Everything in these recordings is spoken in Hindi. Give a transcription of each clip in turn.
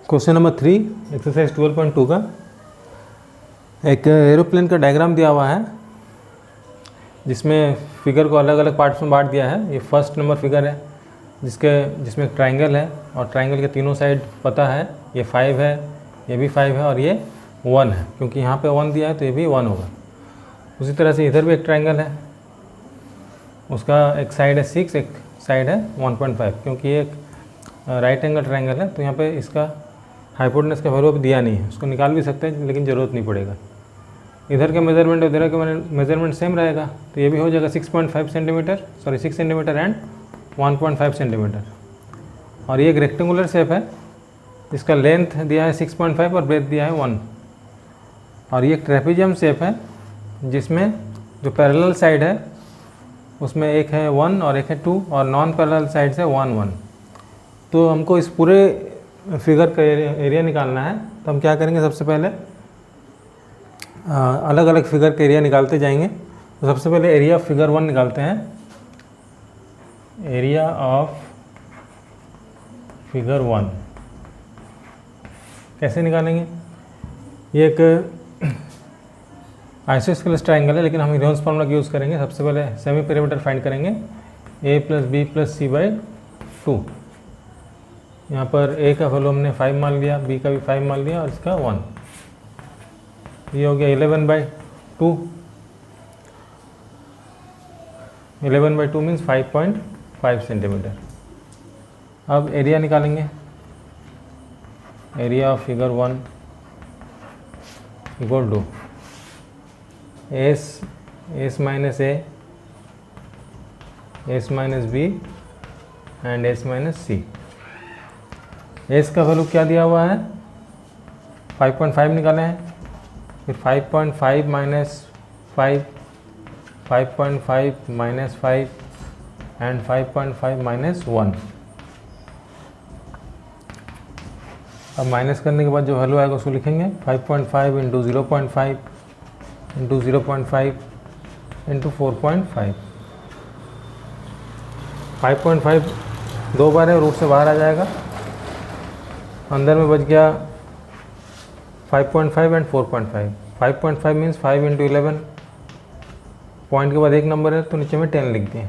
क्वेश्चन नंबर 3 एक्सरसाइज 12.2 का एक एरोप्लेन का डायग्राम दिया हुआ है जिसमें फिगर को अलग अलग पार्ट्स में बांट दिया है। ये फर्स्ट नंबर फिगर है जिसमें ट्रायंगल है और ट्रायंगल के तीनों साइड पता है। ये 5 है, ये भी 5 है और ये 1 है, क्योंकि यहाँ पे 1 दिया है तो ये भी 1 होगा। उसी तरह से इधर भी एक ट्रायंगल है, उसका एक साइड है 6, एक साइड है 1.5, क्योंकि ये एक राइट एंगल ट्रायंगल है तो यहाँ पे इसका हाइपोटेनस का वैल्यू अब दिया नहीं है। उसको निकाल भी सकते हैं लेकिन ज़रूरत नहीं पड़ेगा। इधर के मेजरमेंट उधर के मेजरमेंट सेम रहेगा तो ये भी हो जाएगा 6.5 centimetre, sorry 6 centimetre and 1.5 centimetre. और ये एक रेक्टेंगुलर शेप है जिसका लेंथ दिया है 6.5 और ब्रेथ दिया है 1। और ये एक ट्रेपेजियम शेप है जिसमें जो पैरेलल साइड है उसमें एक है 1 और एक है 2 और नॉन पैरेलल साइड से 1 1। तो हमको इस पूरे फिगर का एरिया निकालना है। तो हम क्या करेंगे, सबसे पहले अलग अलग फिगर का एरिया निकालते जाएंगे। तो सबसे पहले एरिया ऑफ फिगर 1 निकालते हैं। एरिया ऑफ फिगर 1 कैसे निकालेंगे? ये एक आइसोस्केलेस ट्रायंगल है लेकिन हम हीरोन्स फॉर्मूला का यूज़ करेंगे। सबसे पहले सेमी पेरीमीटर फाइंड करेंगे, a + b + c/2। यहाँ पर a का वैल्यू हमने 5 मान लिया, b का भी 5 मान लिया और इसका 1। ये हो गया 11/2। 11/2 मीन्स 5.5 सेंटीमीटर। अब एरिया निकालेंगे। Area of figure 1 equal to s minus a, s minus b and s minus c। s का वैल्यू क्या दिया हुआ है? 5.5 निकाले हैं। फिर 5.5 माइनस 5, 5.5 माइनस 5 एंड 5.5 माइनस 1। अब माइनस करने के बाद जो वैल्यू आएगा उसको लिखेंगे 5.5 इंटू 0.5 इंटू 0.5 इंटू 4.5। 5.5 दो बार है, रूट से बाहर आ जाएगा। अंदर में बच गया 5.5 एंड 4.5। 5.5 मीन्स 5 इंटू 11, पॉइंट के बाद एक नंबर है तो नीचे में 10 लिख दिए।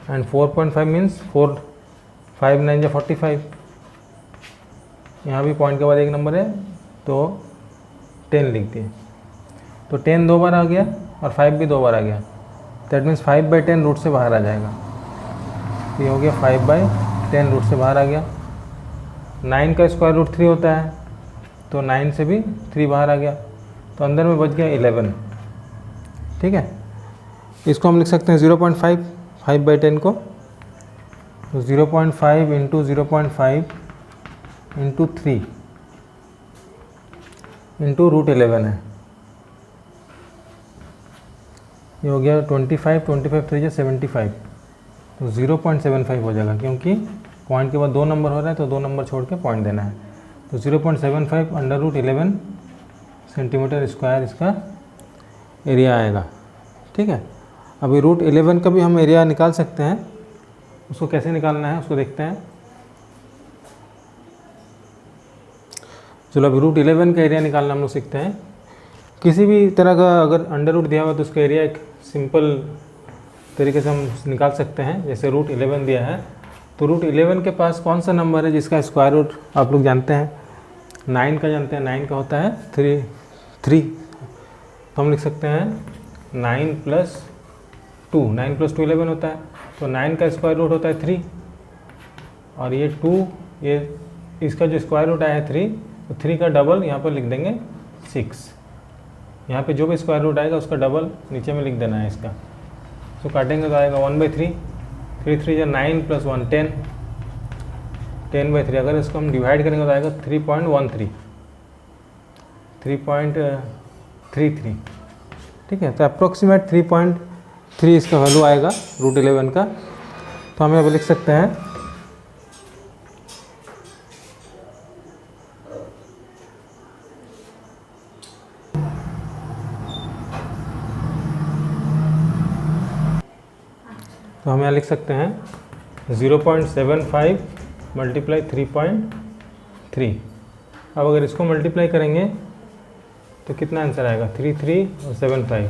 एंड 4.5 मीन्स 4, 5 9 या 45। यहाँ भी पॉइंट के बाद एक नंबर है तो 10 लिख दिए। तो 10 दो बार आ गया और 5 भी दो बार आ गया। दैट मीन्स 5/10 रूट से बाहर आ जाएगा। तो ये हो गया 5/10 रूट से बाहर आ गया। 9 का स्क्वायर रूट 3 होता है तो 9 से भी 3 बाहर आ गया तो अंदर में बच गया 11। ठीक है, इसको हम लिख सकते हैं 0.5, 5/10 को। तो 0.5 इंटू 0.5 इंटू 3 इंटू रूट 11 है। ये हो गया 25, 25 3 या 75। तो 0.75 हो जाएगा, क्योंकि पॉइंट के बाद 2 नंबर हो रहा है तो 2 नंबर छोड़ के पॉइंट देना है। तो 0.75 अंडर रूट 11 सेंटीमीटर स्क्वायर इसका एरिया आएगा। ठीक है, अभी रूट 11 का भी हम एरिया निकाल सकते हैं। उसको कैसे निकालना है उसको देखते हैं। चलो अभी रूट 11 का एरिया निकालना हम लोग सीखते हैं। किसी भी तरह का अगर अंडर रूट दिया हुआ तो उसका एरिया एक सिंपल तरीके से हम निकाल सकते हैं। जैसे रूट 11 दिया है तो रूट 11 के पास कौन सा नंबर है जिसका स्क्वायर रूट आप लोग जानते हैं? 9 का जानते हैं। 9 का होता है 3। तो हम लिख सकते हैं 9 + 2। 9 + 2 11 होता है। तो 9 का स्क्वायर रूट होता है 3 और ये 2, ये इसका जो स्क्वायर रूट आया है 3, तो 3 का डबल यहाँ पर लिख देंगे 6। यहाँ पे जो भी स्क्वायर रूट आएगा उसका डबल नीचे में लिख देना है इसका। तो काटेंगे तो आएगा 1/3। 3 3 या 9 + 1 10, 10/3। अगर इसको हम डिवाइड करेंगे तो आएगा 3.13, 3.33। ठीक है, तो अप्रोक्सीमेट 3.3 इसका वैल्यू आएगा रूट 11 का। तो हम यहाँ पे लिख सकते हैं तो हम यहाँ लिख सकते हैं 0.75 × 3.3 3। अब अगर इसको मल्टीप्लाई करेंगे तो कितना आंसर आएगा, 3 3 और 7 5,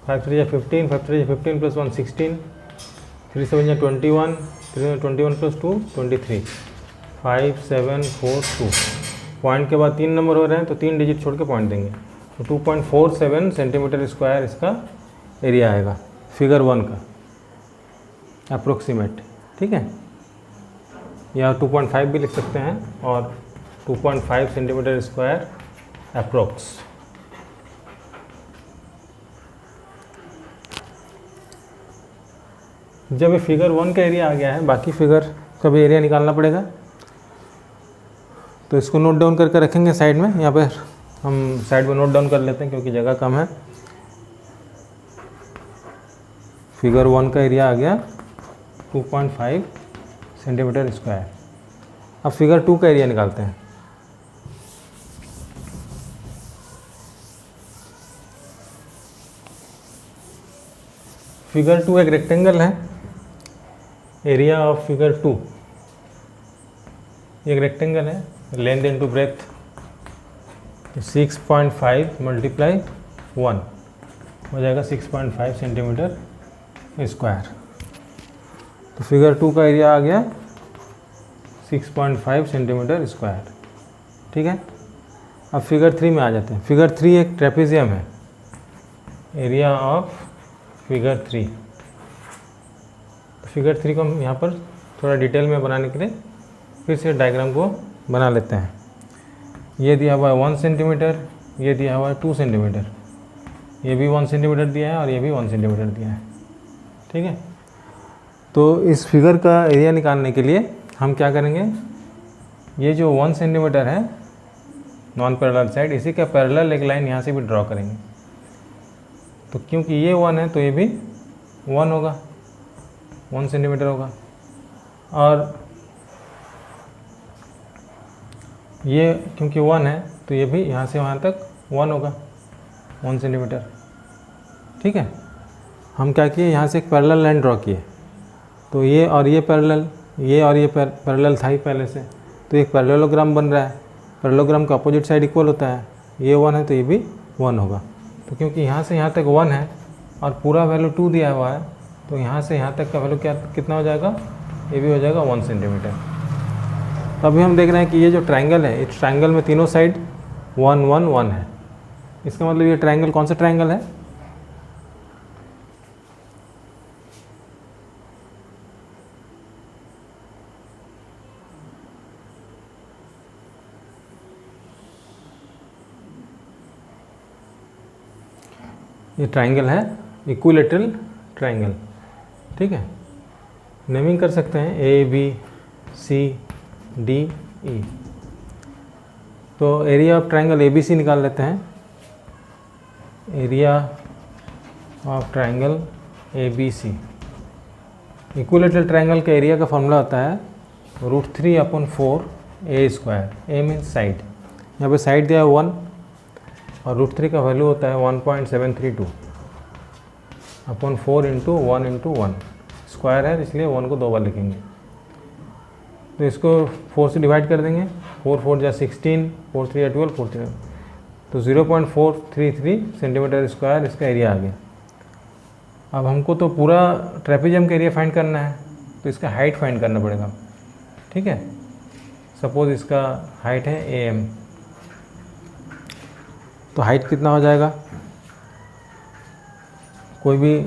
5 3 15, 5 3 15 प्लस 1 16, 3 7 21, 3 21 प्लस 2 23, 5 7 4 2। पॉइंट के बाद 3 नंबर हो रहे हैं तो 3 डिजिट छोड़ के पॉइंट देंगे, तो 2.47 सेंटीमीटर स्क्वायर इसका एरिया आएगा फिगर 1 का अप्रोक्सीमेट। ठीक है, या 2.5 भी लिख सकते हैं, और 2.5 सेंटीमीटर स्क्वायर अप्रोक्स। जब ये फिगर 1 का एरिया आ गया है, बाकी फिगर का भी एरिया निकालना पड़ेगा, तो इसको नोट डाउन करके रखेंगे साइड में। यहाँ पर हम साइड में नोट डाउन कर लेते हैं क्योंकि जगह कम है। फिगर 1 का एरिया आ गया 2.5 सेंटीमीटर स्क्वायर। अब फिगर 2 का एरिया निकालते हैं। फिगर 2 एक रेक्टेंगल है, एरिया ऑफ फिगर 2 एक रेक्टेंगल है, लेंथ इनटू ब्रेथ 6.5 मल्टीप्लाई 1 हो जाएगा 6.5 सेंटीमीटर स्क्वायर। तो फिगर 2 का एरिया आ गया 6.5 सेंटीमीटर स्क्वायर। ठीक है, अब फिगर 3 में आ जाते हैं। फिगर 3 एक ट्रेपेजियम है, एरिया ऑफ फिगर 3। तो फिगर 3 को हम यहाँ पर थोड़ा डिटेल में बनाने के लिए फिर से डायग्राम को बना लेते हैं। ये दिया हुआ है 1 सेंटीमीटर, ये दिया हुआ है 2 सेंटीमीटर, ये भी 1 सेंटीमीटर दिया है और ये भी 1 सेंटीमीटर दिया है। ठीक है, तो इस फिगर का एरिया निकालने के लिए हम क्या करेंगे, ये जो 1 सेंटीमीटर है नॉन पैरेलल साइड, इसी का पैरेलल एक लाइन यहाँ से भी ड्रॉ करेंगे। तो क्योंकि ये 1 है तो ये भी 1 होगा, 1 सेंटीमीटर होगा, और ये क्योंकि 1 है तो ये भी यहाँ से वहाँ तक 1 होगा, 1 सेंटीमीटर। ठीक है, हम क्या किए, यहाँ से एक पैरेलल लाइन ड्रॉ किए, तो ये और ये पैरेलल, ये और ये पैरेलल था ही पहले से, तो एक पैरेललोग्राम बन रहा है। पैरेललोग्राम का अपोजिट साइड इक्वल होता है, ये 1 है तो ये भी 1 होगा। तो क्योंकि यहाँ से यहाँ तक 1 है और पूरा वैल्यू 2 दिया हुआ है, तो यहाँ से यहाँ तक का वैल्यू कितना हो जाएगा, ये भी हो जाएगा 1 सेंटीमीटर। तो अभी हम देख रहे हैं कि ये जो ट्रायंगल है, इस ट्रायंगल में तीनों साइड 1 1 1 है। इसका मतलब ये ट्रायंगल कौन सा ट्रायंगल है, ये ट्रायंगल है इक्विलैटरल ट्रायंगल। ठीक है, नेमिंग कर सकते हैं ABCDE। तो एरिया ऑफ ट्रायंगल ABC निकाल लेते हैं। Area of triangle ABC, equilateral triangle का एरिया का फॉर्मूला होता है √3/4 A²। A मीन्स साइड, यहाँ पे साइड दिया है 1 और √3 का वैल्यू होता है 1.732/4 इंटू 1 इंटू 1, स्क्वायर है इसलिए 1 को 2 बार लिखेंगे। तो इसको 4 से डिवाइड कर देंगे, 4 4 जा 16, 4 3 या 12, 4 3, तो 0.433 सेंटीमीटर स्क्वायर इसका एरिया आ गया। अब हमको तो पूरा ट्रेपेजियम का एरिया फाइंड करना है, तो इसका हाइट फाइंड करना पड़ेगा। ठीक है, सपोज इसका हाइट है AM, तो हाइट कितना हो जाएगा, कोई भी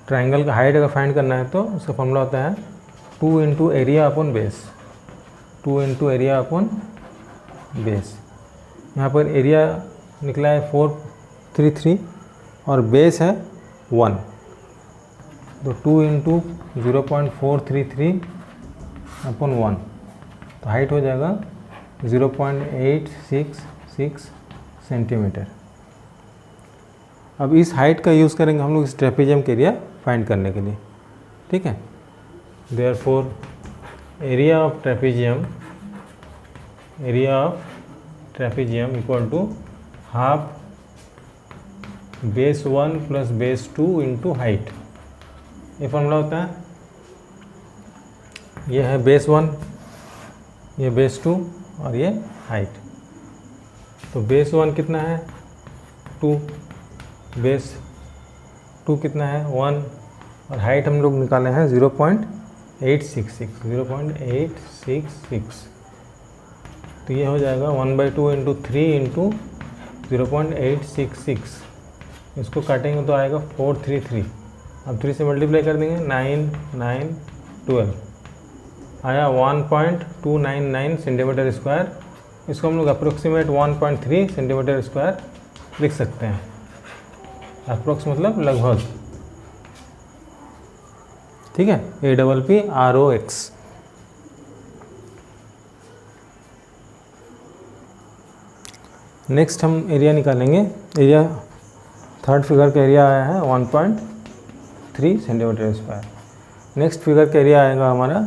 ट्रायंगल का हाइट अगर फाइंड करना है तो उसका फॉर्मूला होता है 2 into area upon base, 2 into area upon base. यहाँ पर एरिया निकला है 433 और बेस है 1, तो 2 इंटू 0.433 अपॉन 1, तो हाइट हो जाएगा 0.866 सेंटीमीटर। अब इस हाइट का यूज़ करेंगे हम लोग इस ट्रेपेजियम के एरिया फाइंड करने के लिए। ठीक है, therefore area of trapezium equal to half base 1 plus base 2 into height. ये फॉर्मूला होता है, ये है बेस 1 ये बेस 2 और ये हाइट। तो बेस 1 कितना है 2, बेस 2 कितना है 1 और हाइट हम लोग निकाले हैं 0.866। तो ये हो जाएगा 1/2 इंटू 3 इंटू 0.866। इसको काटेंगे तो आएगा 433। अब 3 से मल्टीप्लाई कर देंगे 9 9 12 आया 1.299 सेंटीमीटर स्क्वायर। इसको हम लोग अप्रोक्सीमेट 1.3 सेंटीमीटर स्क्वायर लिख सकते हैं। अप्रोक्स मतलब लगभग, ठीक है। APPROX। नेक्स्ट हम एरिया निकालेंगे। एरिया थर्ड फिगर का एरिया आया है 1.3 सेंटीमीटर स्क्वायर। नेक्स्ट फिगर का एरिया आएगा हमारा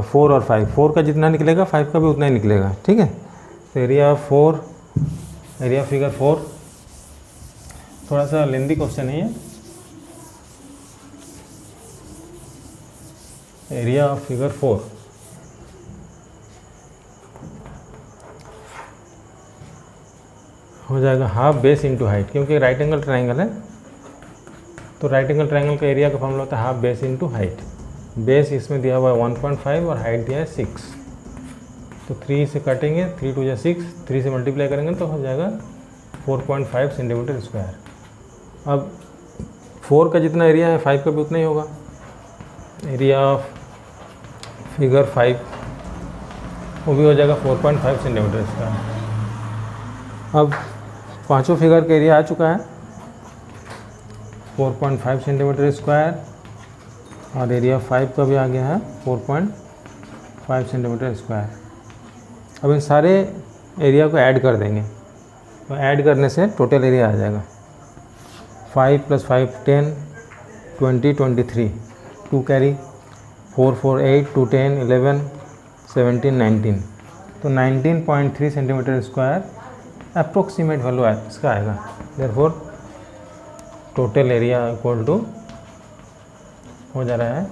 4 और 5। 4 का जितना निकलेगा 5 का भी उतना ही निकलेगा, ठीक है। तो एरिया फिगर 4 थोड़ा सा लेंदी क्वेश्चन है ये। एरिया फिगर 4 हो जाएगा हाफ बेस इंटू हाइट, क्योंकि राइट एंगल ट्राइंगल है। तो राइट एंगल ट्राइंगल का एरिया का फॉर्मूला होता है half base into height. Base इसमें दिया हुआ है 1.5 और हाइट दिया है 6। तो 3 से काटेंगे, 3 2 6, 3 से मल्टीप्लाई करेंगे तो हो जाएगा 4.5 सेंटीमीटर स्क्वायर। अब 4 का जितना एरिया है 5 का भी उतना ही होगा। एरिया ऑफ फिगर 5 वो भी हो जाएगा 4.5 सेंटीमीटर स्क्वायर। अब पांचों फिगर का एरिया आ चुका है 4.5 सेंटीमीटर स्क्वायर और एरिया 5 का भी आ गया है 4.5 सेंटीमीटर स्क्वायर। अब इन सारे एरिया को ऐड कर देंगे, तो ऐड करने से टोटल एरिया आ जाएगा 5 + 5 10 20 23, 2 कैरी 4 4 8 2 10 11 17 19। तो 19.3 सेंटीमीटर स्क्वायर अप्रोक्सीमेट वैल्यू इसका आएगा। Therefore total area equal to हो जा रहा है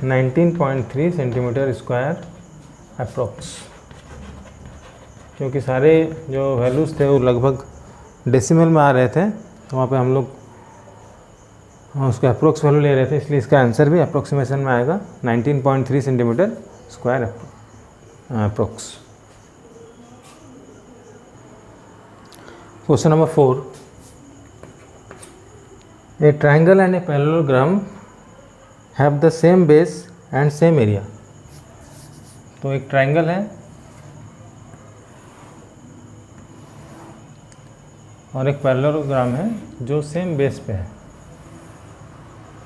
19.3 सेंटीमीटर स्क्वायर अप्रोक्स। क्योंकि सारे जो वैल्यूज़ थे वो लगभग डेसिमल में आ रहे थे, तो वहाँ पे हम लोग उसका अप्रोक्स वैल्यू ले रहे थे, इसलिए इसका आंसर भी अप्रोक्सीमेशन में आएगा 19.3 centimetre square approx. Question number 4, A triangle and a parallelogram have the same base and same area. तो एक ट्राइंगल है और एक पैरेललोग्राम है जो सेम बेस पे है,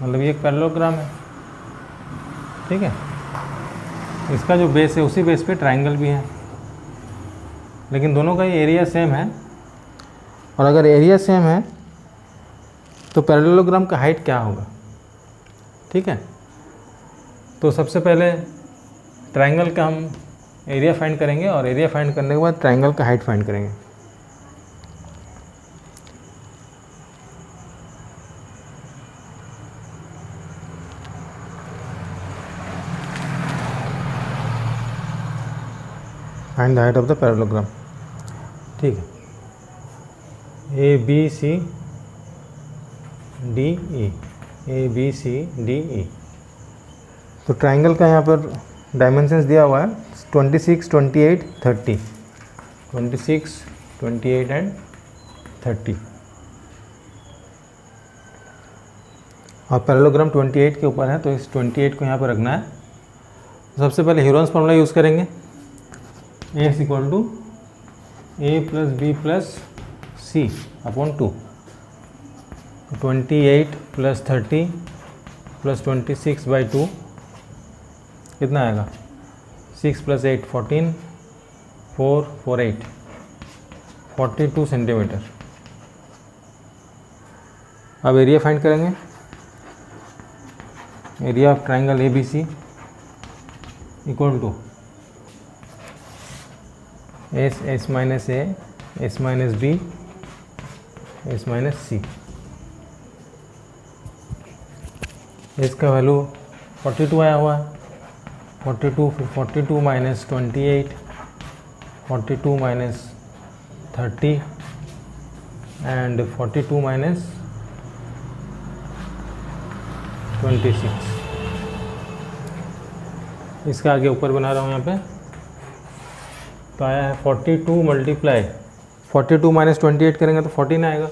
मतलब ये एक पैरेललोग्राम है, ठीक है। इसका जो बेस है उसी बेस पे ट्राइंगल भी है, लेकिन दोनों का ये एरिया सेम है। और अगर एरिया सेम है तो पैरेललोग्राम का हाइट क्या होगा, ठीक है। तो सबसे पहले ट्राइंगल का हम एरिया फाइंड करेंगे और एरिया फाइंड करने के बाद ट्राइंगल का हाइट फाइंड करेंगे। Find the height of the parallelogram, ठीक है। ABCDE, ABCDE। तो ट्राइंगल का यहाँ पर डायमेंशंस दिया हुआ है 26 28 30, 26 28 एंड 30। और पैरेललोग्राम 28 के ऊपर है, तो इस 28 को यहाँ पर रखना है। सबसे पहले ह्यूरॉन्स फॉर्मूला यूज़ करेंगे। A = A + B + C / 2। 28 + 30 + 26/2 कितना आएगा 6 + 8 14 4 4 8 42 सेंटीमीटर। अब एरिया फाइंड करेंगे। Area of triangle ABC = S - A S - B S - C। S का वैल्यू 42 आया हुआ है, 42, फिर 42 माइनस 28, 42 माइनस 30 एंड 42 माइनस 26। इसका आगे ऊपर बना रहा हूँ यहाँ पे, तो आया है 42 मल्टीप्लाई 42 माइनस 28 करेंगे तो 14 आएगा,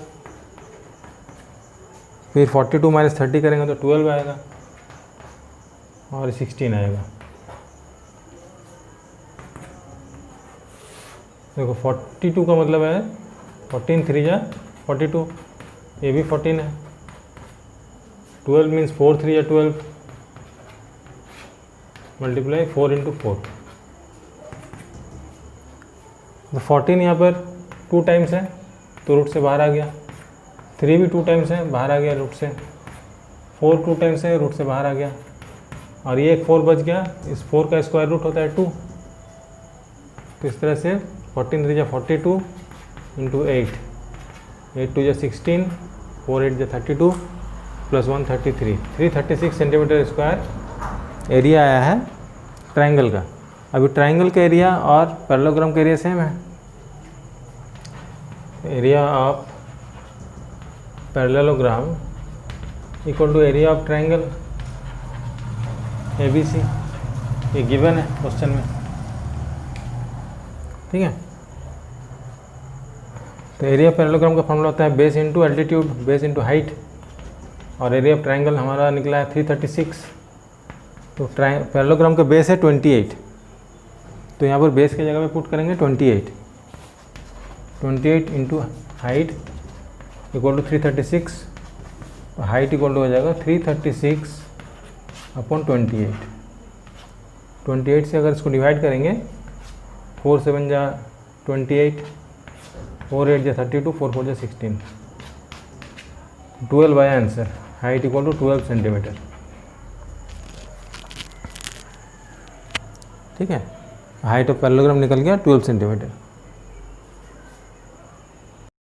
फिर 42 माइनस 30 करेंगे तो 12 आएगा और 16 आएगा। देखो 42 का मतलब है 14 3 जा 42, ये भी 14 है। 12 मीन्स 4 3 या 12 मल्टीप्लाई 4 इंटू 4, तो 14 यहाँ पर 2 टाइम्स है तो रूट से बाहर आ गया, 3 भी 2 टाइम्स है बाहर आ गया रूट से, 4 2 टाइम्स है रूट से बाहर आ गया, और ये एक 4 बच गया, इस 4 का स्क्वायर रूट होता है 2। तो इस तरह से 14 3 जा 42 इंटू 8, 8 2 जा 16, 4 8 जा 32 प्लस 1 33, 336 सेंटीमीटर स्क्वायर एरिया आया है ट्रायंगल का। अभी ट्रायंगल का एरिया और पैरेललोग्राम का एरिया सेम है। Area of parallelogram equal to area of triangle ABC, ये गिवन है क्वेश्चन में, ठीक है। तो एरिया पैरेललोग्राम का फॉर्मूला होता है base into altitude, base into height, और एरिया ऑफ ट्रायंगल हमारा निकला है 336। तो पैरेललोग्राम का बेस है 28, तो यहाँ पर बेस की जगह पे पुट करेंगे 28, 28 इंटू हाइट इक्वल टू 336, तो हाइट इक्वल टू हो जाएगा 336 अपॉन 28। 28 से अगर इसको डिवाइड करेंगे 4 7 जा 28, 4 8 जा 32, 4 4 जा 16, 12 आया answer. Height equal to 12 centimetre, ठीक है। हाइट ऑफ पैरेललोग्राम निकल गया 12 सेंटीमीटर।